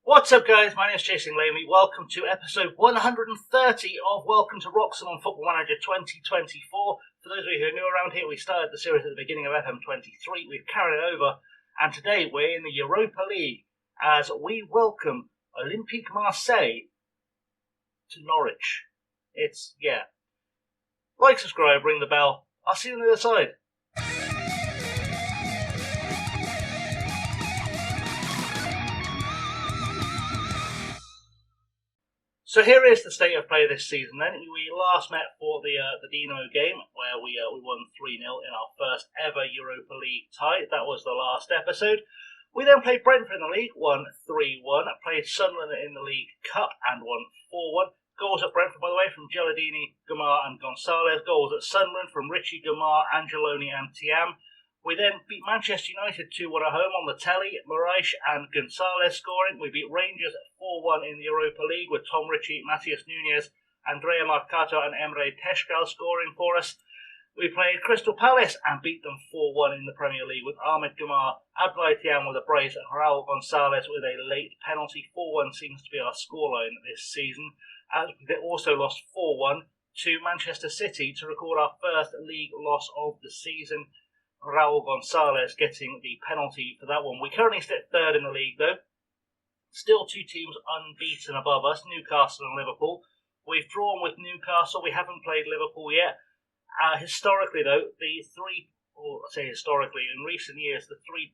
What's up, guys? My name is Jason Lamy. Welcome to episode 130 of Welcome to Wroxham on Football Manager 2024. For those of you who are new around here, we started the series at the beginning of FM23. We've carried it over, and today we're in the Europa League as we welcome Olympique Marseille to Norwich. Like, subscribe, ring the bell. I'll see you on the other side. So here is the state of play this season then. We last met for the Dinamo game where we won 3-0 in our first ever Europa League tie. That was the last episode. We then played Brentford in the league, won 3-1. Played Sunderland in the League Cup and won 4-1. Goals at Brentford, by the way, from Geladini, Gamar and Gonzalez. Goals at Sunderland from Richie, Gamar, Angeloni and Thiam. We then beat Manchester United 2-1 at home on the telly, Moraes and Gonzalez scoring. We beat Rangers 4-1 in the Europa League with Tom Ritchie, Matheus Nunes, Andrea Marcato and Emre Teşkal scoring for us. We played Crystal Palace and beat them 4-1 in the Premier League with Ahmed Gamar, Abdoulaye Thiam with a brace and Raul Gonzalez with a late penalty. 4-1 seems to be our scoreline this season. As we also lost 4-1 to Manchester City to record our first league loss of the season. Raul Gonzalez getting the penalty for that one. We currently sit third in the league though. Still two teams unbeaten above us, Newcastle and Liverpool. We've drawn with Newcastle. We haven't played Liverpool yet. Historically though, in recent years, the three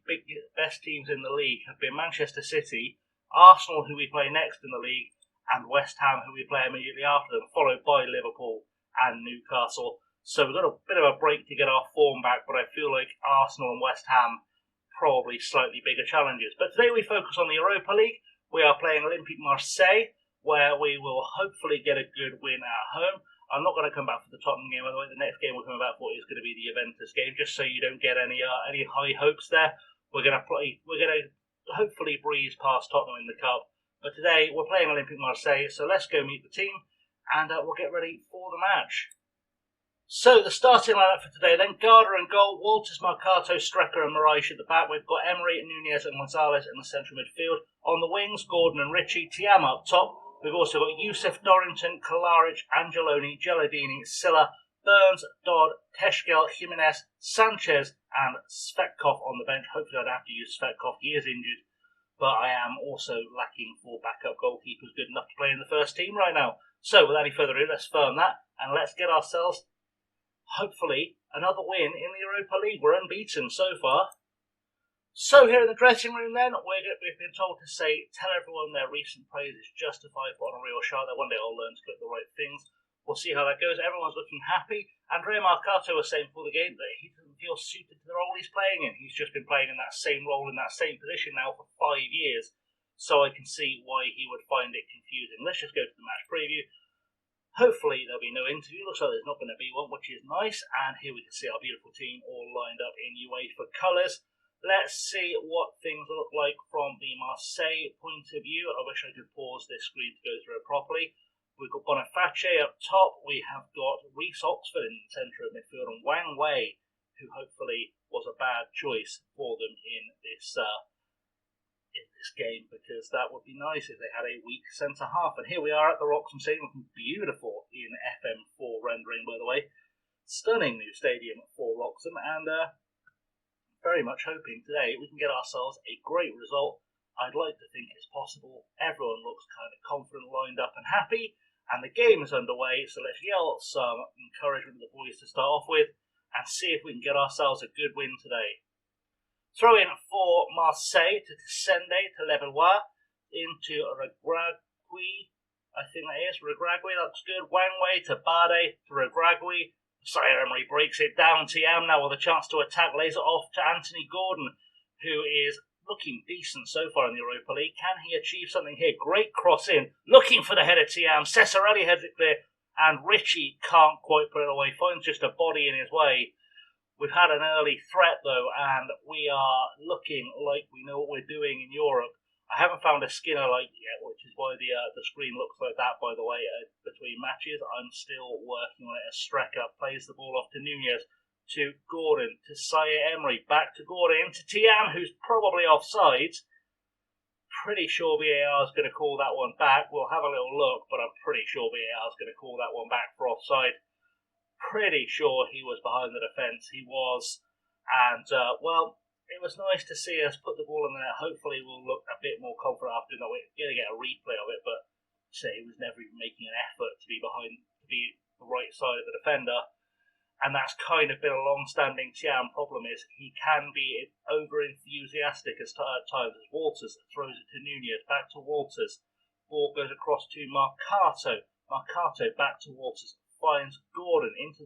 best teams in the league have been Manchester City, Arsenal, who we play next in the league, and West Ham, who we play immediately after them, followed by Liverpool and Newcastle. So we've got a bit of a break to get our form back, but I feel like Arsenal and West Ham probably slightly bigger challenges. But today we focus on the Europa League. We are playing Olympique Marseille, where we will hopefully get a good win at home. I'm not going to come back for the Tottenham game, by the way. The next game we're coming back for is going to be the Juventus game, just so you don't get any high hopes there. We're going to hopefully breeze past Tottenham in the cup. But today we're playing Olympique Marseille, so let's go meet the team, and we'll get ready for the match. So the starting lineup for today then: Garda in goal, Walters, Marcato, Strecker and Moraes at the back. We've got Emery, Nunes and Gonzalez in the central midfield. On the wings, Gordon and Ritchie, Thiam up top. We've also got Youssef, Dorrington, Kalaric, Angeloni, Geladini, Silla, Burns, Dodd, Teşkal, Jimenez, Sanchez and Svetkov on the bench. Hopefully I don't have to use Svetkov, he is injured. But I am also lacking for backup goalkeepers good enough to play in the first team right now. So without any further ado, let's firm that and let's get ourselves hopefully another win in the Europa League. We're unbeaten so far. So here in the dressing room then, we've been told to tell everyone their recent praise is justified, but on a real shot that one day I'll learn to click the right things. We'll see how that goes. Everyone's looking happy. Andrea Marcato was saying before the game that he doesn't feel suited to the role he's playing in. He's just been playing in that same role, in that same position now for 5 years. So I can see why he would find it confusing. Let's just go to the match preview. Hopefully there'll be no interview. Looks like there's not going to be one, which is nice. And here we can see our beautiful team all lined up in UEFA colours. Let's see what things look like from the Marseille point of view. I wish I could pause this screen to go through it properly. We've got Boniface up top. We have got Reece Oxford in the centre of midfield and Wang Wei, who hopefully was a bad choice for them in this game, because that would be nice if they had a weak centre half. And here we are at the Wroxham Stadium, looking beautiful in FM4 rendering, by the way. Stunning new stadium for Wroxham, and very much hoping today we can get ourselves a great result. I'd like to think it's possible. Everyone looks kind of confident, lined up and happy, and the game is underway, so let's yell some encouragement to the boys to start off with and see if we can get ourselves a good win today. Throw in for Marseille to Tsende to Levallois, into Regragui, I think that is, Regragui, that's good. Wang Wei to Bade to Regragui. Zaire Emery breaks it down. Thiam now with a chance to attack, lays it off to Anthony Gordon, who is looking decent so far in the Europa League. Can he achieve something here? Great cross in, looking for the header. Thiam, Cesarelli heads it clear, and Ritchie can't quite put it away, finds just a body in his way. We've had an early threat though, and we are looking like we know what we're doing in Europe. I haven't found a Skinner like yet, which is why the screen looks like that, by the way, between matches. I'm still working on it. As Strecker plays the ball off to Nunes, to Gordon, to Zaire Emery, back to Gordon, into Thiam, who's probably offside. pretty sure VAR is going to call that one back. We'll have a little look, but I'm pretty sure VAR is going to call that one back for offside. Pretty sure he was behind the defence. He was. And, well, it was nice to see us put the ball in there. Hopefully we'll look a bit more confident after that. We're going to get a replay of it, but say he was never even making an effort to be the right side of the defender. And that's kind of been a long-standing Thiam problem, is he can be over-enthusiastic at times. As Walters throws it to Nunez, back to Walters. Ball goes across to Marcato. Marcato back to Walters. Finds Gordon into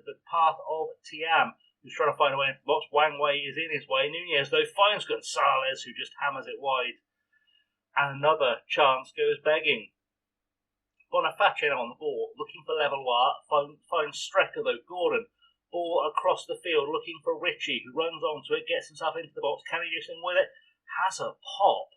the path of Thiam, who's trying to find a way into the box. Wang Wei is in his way. Nunez, though, finds Gonzalez, who just hammers it wide. And another chance goes begging. Boniface now on the ball, looking for Levallois. Finds Strecker, though. Gordon, ball across the field, looking for Ritchie, who runs onto it, gets himself into the box. Can he do something with it? Has a pop,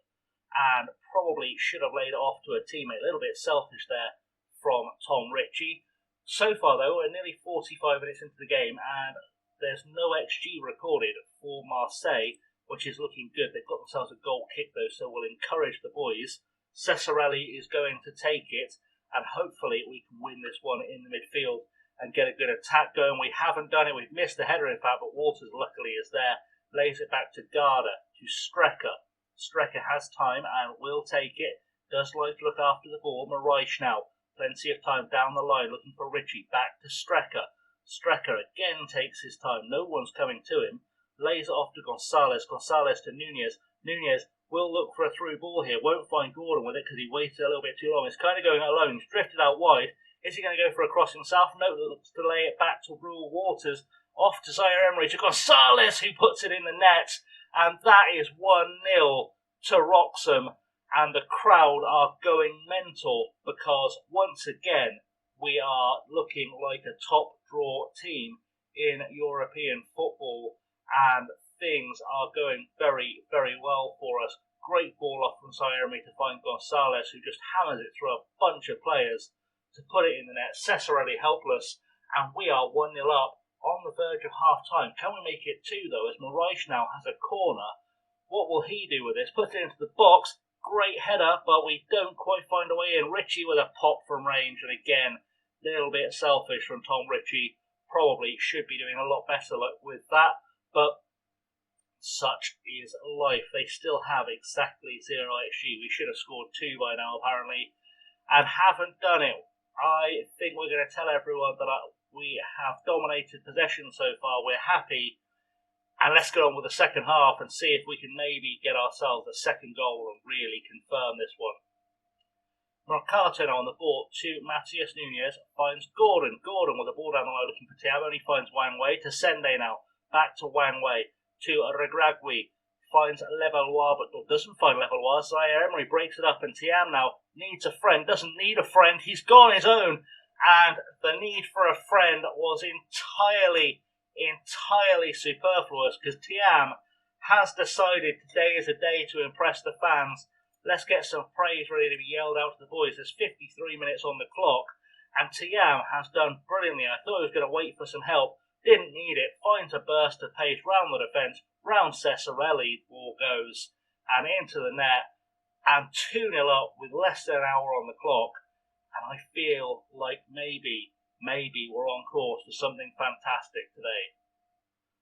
and probably should have laid it off to a teammate. A little bit selfish there from Tom Ritchie. So far, though, we're nearly 45 minutes into the game, and there's no XG recorded for Marseille, which is looking good. They've got themselves a goal kick, though, so we'll encourage the boys. Cesarelli is going to take it, and hopefully we can win this one in the midfield and get a good attack going. We haven't done it. We've missed the header, in fact, but Walters luckily is there. Lays it back to Garda, to Strecker. Strecker has time and will take it. Does like to look after the ball. Maraish now. Plenty of time down the line, looking for Ritchie. Back to Strecker. Strecker again takes his time. No one's coming to him. Lays it off to Gonzalez. Gonzalez to Nunez. Nunez will look for a through ball here. Won't find Gordon with it because he waited a little bit too long. It's kind of going alone. He's drifted out wide. Is he going to go for a cross himself? No, looks to lay it back to Rule Waters. Off to Zaire Emery to Gonzalez, who puts it in the net. And that is 1-0 to Wroxham. And the crowd are going mental because, once again, we are looking like a top draw team in European football. And things are going very, very well for us. Great ball off from Zaire to find Gonzalez, who just hammers it through a bunch of players to put it in the net. Cesarelli helpless. And we are 1-0 up on the verge of half-time. Can we make it 2, though, as Maraish now has a corner? What will he do with this? Put it into the box. Great header, but we don't quite find a way in. Ritchie with a pop from range, and again, a little bit selfish from Tom Ritchie. Probably should be doing a lot better with that, but such is life. They still have exactly 0 XG. We should have scored 2 by now, apparently, and haven't done it. I think we're going to tell everyone that we have dominated possession so far. We're happy. And let's get on with the second half and see if we can maybe get ourselves a second goal and really confirm this one. Marcato now on the ball to Matheus Nunez. Finds Gordon. Gordon with the ball down the line looking for Thiam. Only finds Wang Wei to Sende now. Back to Wang Wei to Regragui. Finds Levallois but doesn't find Levallois. Zaire Emery breaks it up and Thiam now needs a friend. Doesn't need a friend. He's gone his own. And the need for a friend was entirely superfluous because Thiam has decided today is a day to impress the fans. Let's get some praise ready to be yelled out to the boys. There's 53 minutes on the clock and Thiam has done brilliantly. I thought he was going to wait for some help. Didn't need it. Finds a burst of pace round the defence. Round Cesarelli, ball goes and into the net. And 2-0 up with less than an hour on the clock. And I feel like maybe we're on course for something fantastic today.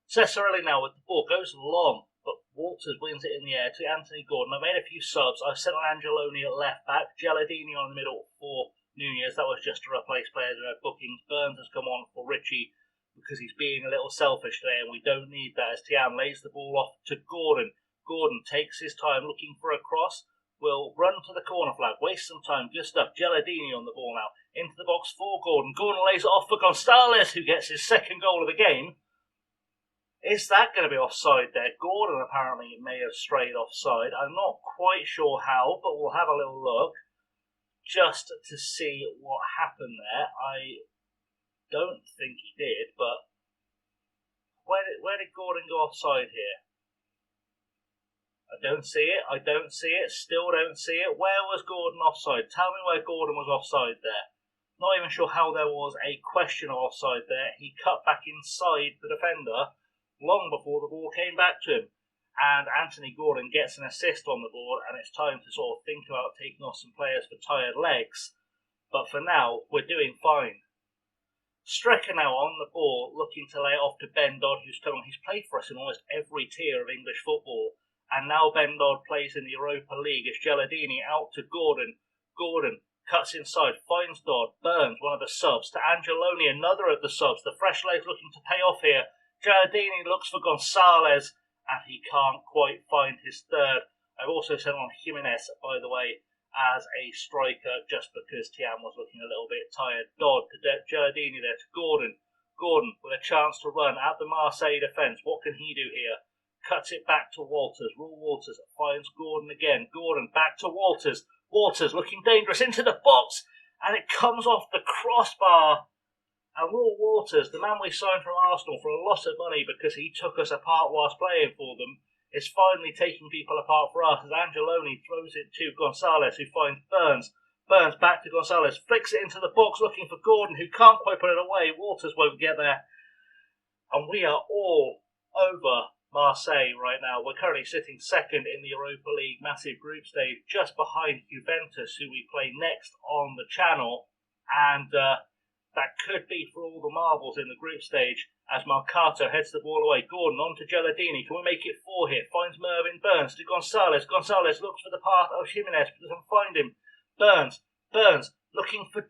Cesarelli now with the ball, goes long, but Walters wins it in the air to Anthony Gordon. I made a few subs. I've sent on Angeloni at left back, Gelladini on the middle for Nunez. That was just to replace players who had bookings. Burns has come on for Ritchie because he's being a little selfish today, and we don't need that as Thiam lays the ball off to Gordon. Gordon takes his time looking for a cross. Will run to the corner flag, waste some time, good stuff. Gelladini on the ball now, into the box for Gordon. Gordon lays it off for Gonzalez, who gets his second goal of the game. Is that going to be offside there? Gordon apparently may have strayed offside. I'm not quite sure how, but we'll have a little look just to see what happened there. I don't think he did, but where did Gordon go offside here? I don't see it. Still don't see it. Where was Gordon offside? Tell me where Gordon was offside there. Not even sure how there was a question of offside there. He cut back inside the defender long before the ball came back to him. and Anthony Gordon gets an assist on the board, and it's time to sort of think about taking off some players for tired legs. But for now, we're doing fine. Strecker now on the ball, looking to lay it off to Ben Dodd, who's come on. He's played for us in almost every tier of English football, and now Ben Dodd plays in the Europa League. It's Geladini out to Gordon. Gordon cuts inside, finds Dodd, Burns, one of the subs, to Angeloni, another of the subs. The fresh legs looking to pay off here. Geladini looks for Gonzalez, and he can't quite find his third. I've also sent on Jimenez, by the way, as a striker, just because Tiam was looking a little bit tired. Dodd to Geladini there to Gordon. Gordon with a chance to run at the Marseille defence. What can he do here? Cuts it back to Walters. Raul Walters finds Gordon again. Gordon back to Walters. Walters looking dangerous into the box, and it comes off the crossbar. And Raul Walters, the man we signed from Arsenal for a lot of money because he took us apart whilst playing for them, is finally taking people apart for us as Angeloni throws it to Gonzalez, who finds Burns. Burns back to Gonzalez, flicks it into the box looking for Gordon, who can't quite put it away. Walters won't get there. And we are all over Marseille right now. We're currently sitting second in the Europa League massive group stage, just behind Juventus, who we play next on the channel. And that could be for all the marbles in the group stage as Marcato heads the ball away. Gordon on to Geladini. Can we make it 4 here? Finds Mervyn. Burns to Gonzalez. Gonzalez looks for the path of Jimenez, but doesn't find him. Burns looking for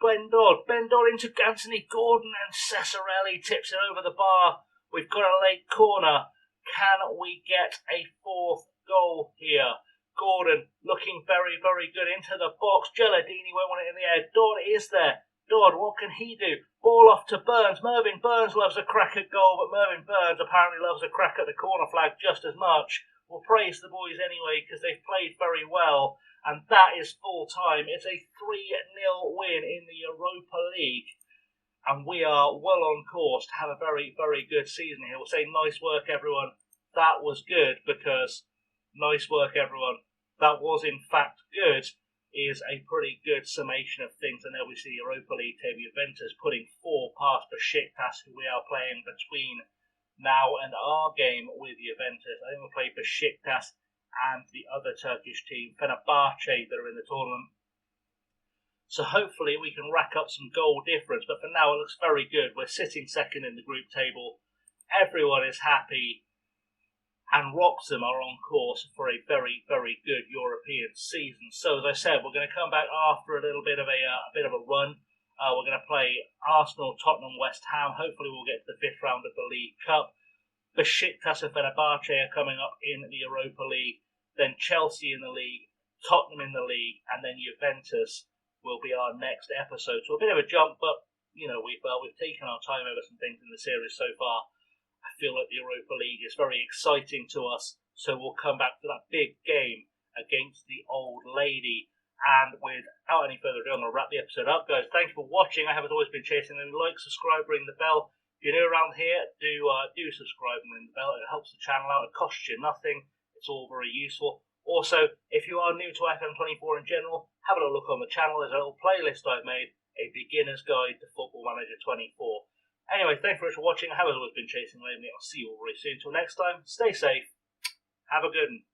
Ben Dodd. Ben Dodd into Anthony Gordon, and Cesarelli tips it over the bar. We've got a late corner. Can we get a 4th goal here? Gordon looking very, very good into the box. Geladini won't want it in the air. Dodd is there. Dodd, what can he do? Ball off to Burns. Mervyn Burns loves a crack at goal, but Mervyn Burns apparently loves a crack at the corner flag just as much. We'll praise the boys anyway because they've played very well, and that is full time. It's a 3-0 win in the Europa League, and we are well on course to have a very, very good season here. We'll say nice work, everyone. That was good, because nice work, everyone. That was in fact good. Is a pretty good summation of things. And there we see Europa League table, Juventus putting 4 past Besiktas, who we are playing between now and our game with Juventus. I think we'll play Besiktas and the other Turkish team, Fenerbahce, that are in the tournament. So hopefully we can rack up some goal difference, but for now it looks very good. We're sitting second in the group table. Everyone is happy. And Wroxham are on course for a very, very good European season. So, as I said, we're going to come back after a little bit of a run. We're going to play Arsenal, Tottenham, West Ham. Hopefully, we'll get to the 5th round of the League Cup. Besiktas and Fenerbahce are coming up in the Europa League. Then Chelsea in the league, Tottenham in the league, and then Juventus will be our next episode. So a bit of a jump, but you know we've taken our time over some things in the series so far. I feel like the Europa League is very exciting to us, so we'll come back to that big game against the old lady. And without any further ado, I'm going to wrap the episode up, guys. Thanks for watching. I have, as always, been chasing them. Like, subscribe, ring the bell. If you're new around here, do subscribe and ring the bell. It helps the channel out. It costs you nothing. It's all very useful. Also, if you are new to FM24 in general, have a little look on the channel. There's a little playlist I've made, A Beginner's Guide to Football Manager 24. Anyway, thanks very much for watching. I have, as always, been chasing lately. I'll see you all very soon. Until next time, stay safe. Have a good one.